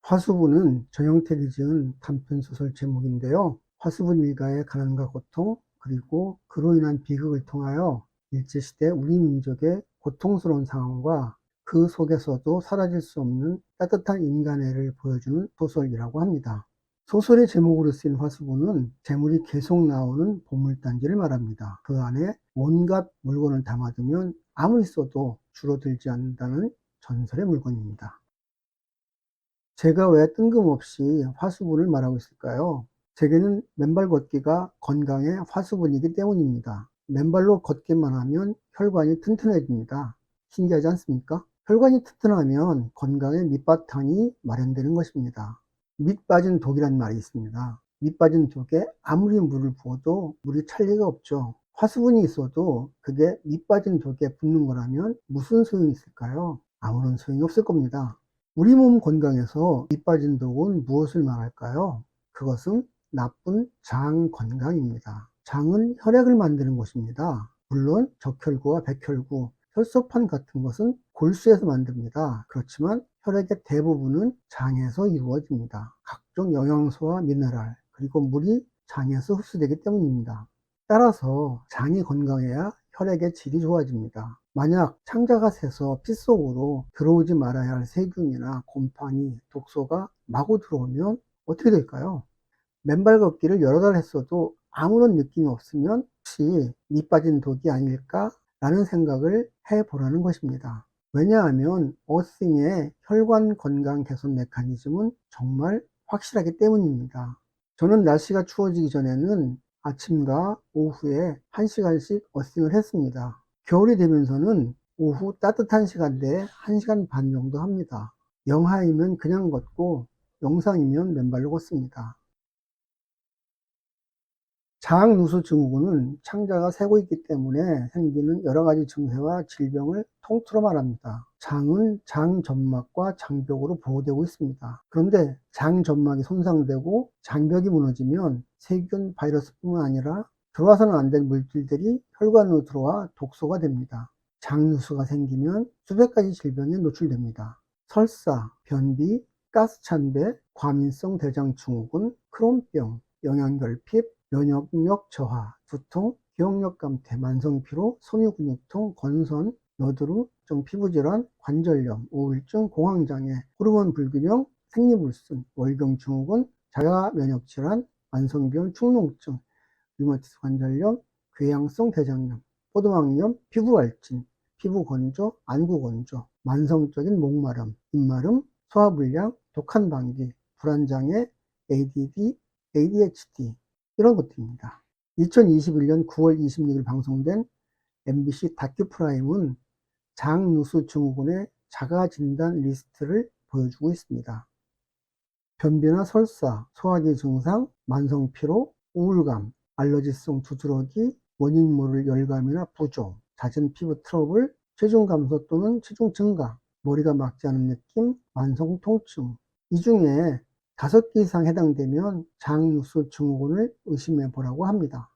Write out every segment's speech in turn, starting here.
화수분은 전영택이 지은 단편소설 제목인데요. 화수분 일가의 가난과 고통, 그리고 그로 인한 비극을 통하여 일제시대 우리 민족의 고통스러운 상황과 그 속에서도 사라질 수 없는 따뜻한 인간애를 보여주는 소설이라고 합니다. 소설의 제목으로 쓰인 화수분은 재물이 계속 나오는 보물단지를 말합니다. 그 안에 온갖 물건을 담아두면 아무리 써도 줄어들지 않는다는 전설의 물건입니다. 제가 왜 뜬금없이 화수분을 말하고 있을까요? 제게는 맨발 걷기가 건강의 화수분이기 때문입니다. 맨발로 걷기만 하면 혈관이 튼튼해집니다. 신기하지 않습니까? 혈관이 튼튼하면 건강의 밑바탕이 마련되는 것입니다. 밑 빠진 독이란 말이 있습니다. 밑 빠진 독에 아무리 물을 부어도 물이 찰 리가 없죠. 화수분이 있어도 그게 밑 빠진 독에 붙는 거라면 무슨 소용이 있을까요? 아무런 소용이 없을 겁니다. 우리 몸 건강에서 밑 빠진 독은 무엇을 말할까요? 그것은 나쁜 장 건강입니다. 장은 혈액을 만드는 곳입니다. 물론 적혈구와 백혈구, 혈소판 같은 것은 골수에서 만듭니다. 그렇지만 혈액의 대부분은 장에서 이루어집니다. 각종 영양소와 미네랄, 그리고 물이 장에서 흡수되기 때문입니다. 따라서 장이 건강해야 혈액의 질이 좋아집니다. 만약 창자가 새서 피 속으로 들어오지 말아야 할 세균이나 곰팡이, 독소가 마구 들어오면 어떻게 될까요? 맨발 걷기를 여러 달 했어도 아무런 느낌이 없으면 혹시 밑 빠진 독이 아닐까? 라는 생각을 해보라는 것입니다. 왜냐하면 어싱의 혈관 건강 개선 메커니즘은 정말 확실하기 때문입니다. 저는 날씨가 추워지기 전에는 아침과 오후에 1시간씩 어싱을 했습니다. 겨울이 되면서는 오후 따뜻한 시간대에 1시간 반 정도 합니다. 영하이면 그냥 걷고 영상이면 맨발로 걷습니다. 장누수 증후군은 창자가 새고 있기 때문에 생기는 여러 가지 증세와 질병을 통틀어 말합니다. 장은 장점막과 장벽으로 보호되고 있습니다. 그런데 장점막이 손상되고 장벽이 무너지면 세균, 바이러스뿐만 아니라 들어와서는 안 될 물질들이 혈관으로 들어와 독소가 됩니다. 장누수가 생기면 수백 가지 질병에 노출됩니다. 설사, 변비, 가스찬배, 과민성 대장증후군, 크론병, 영양결핍, 면역력 저하, 두통, 기억력 감퇴, 만성피로, 섬유근육통, 건선, 여드름, 피부질환, 관절염, 우울증, 공황장애, 호르몬 불균형, 생리불순, 월경증후군, 자가면역질환, 만성병, 축농증, 류마티스 관절염, 궤양성 대장염, 포도막염, 피부발진, 피부건조, 안구건조, 만성적인 목마름, 입마름, 소화불량, 독한 방귀, 불안장애, ADD, ADHD 이런 것들입니다. 2021년 9월 26일 방송된 MBC 다큐프라임은 장누수 증후군의 자가진단 리스트를 보여주고 있습니다. 변비나 설사, 소화기 증상, 만성피로, 우울감, 알러지성 두드러기, 원인 모를 열감이나 부종, 잦은 피부 트러블, 체중 감소 또는 체중 증가, 머리가 막지 않은 느낌, 만성 통증. 이 중에 5개 이상 해당되면 장누수 증후군을 의심해 보라고 합니다.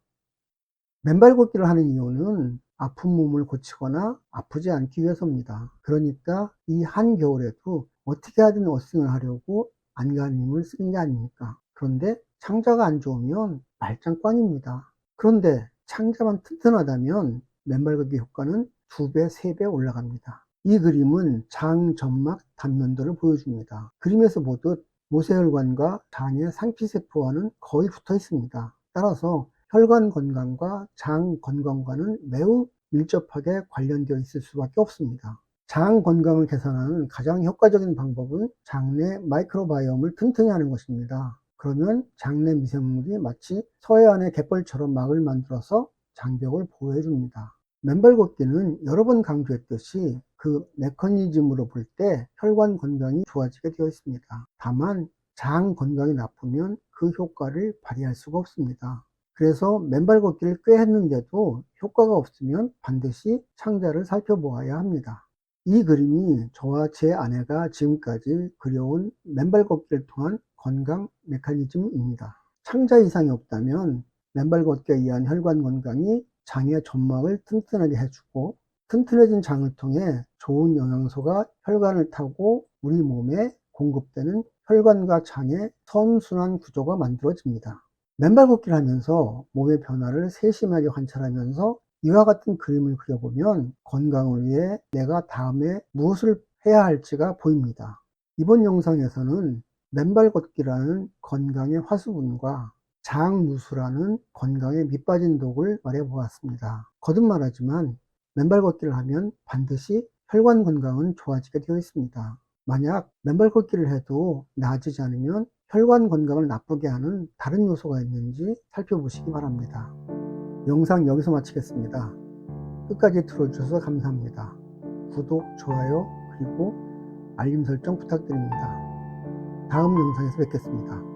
맨발 걷기를 하는 이유는 아픈 몸을 고치거나 아프지 않기 위해서입니다. 그러니까 이 한겨울에도 어떻게 하든 어싱을 하려고 안간힘을 쓰는 게 아닙니까? 그런데 창자가 안 좋으면 말짱 꽝입니다. 그런데 창자만 튼튼하다면 맨발 걷기 효과는 2배, 3배 올라갑니다. 이 그림은 장 점막 단면도를 보여줍니다. 그림에서 보듯 모세혈관과 장의 상피세포와는 거의 붙어 있습니다. 따라서 혈관 건강과 장 건강과는 매우 밀접하게 관련되어 있을 수밖에 없습니다. 장 건강을 개선하는 가장 효과적인 방법은 장내 마이크로바이옴을 튼튼히 하는 것입니다. 그러면 장내 미생물이 마치 서해안의 갯벌처럼 막을 만들어서 장벽을 보호해 줍니다. 맨발 걷기는 여러 번 강조했듯이 그 메커니즘으로 볼 때 혈관 건강이 좋아지게 되어 있습니다. 다만 장 건강이 나쁘면 그 효과를 발휘할 수가 없습니다. 그래서 맨발 걷기를 꽤 했는데도 효과가 없으면 반드시 창자를 살펴보아야 합니다. 이 그림이 저와 제 아내가 지금까지 그려온 맨발 걷기를 통한 건강 메커니즘입니다. 창자 이상이 없다면 맨발 걷기에 의한 혈관 건강이 장의 점막을 튼튼하게 해주고 튼튼해진 장을 통해 좋은 영양소가 혈관을 타고 우리 몸에 공급되는 혈관과 장의 선순환 구조가 만들어집니다. 맨발 걷기를 하면서 몸의 변화를 세심하게 관찰하면서 이와 같은 그림을 그려보면 건강을 위해 내가 다음에 무엇을 해야 할지가 보입니다. 이번 영상에서는 맨발 걷기라는 건강의 화수분과 장누수라는 건강의 밑빠진 독을 말해보았습니다. 거듭 말하지만 맨발 걷기를 하면 반드시 혈관 건강은 좋아지게 되어 있습니다. 만약 맨발 걷기를 해도 나아지지 않으면 혈관 건강을 나쁘게 하는 다른 요소가 있는지 살펴보시기 바랍니다. 영상 여기서 마치겠습니다. 끝까지 들어주셔서 감사합니다. 구독, 좋아요, 그리고 알림 설정 부탁드립니다. 다음 영상에서 뵙겠습니다.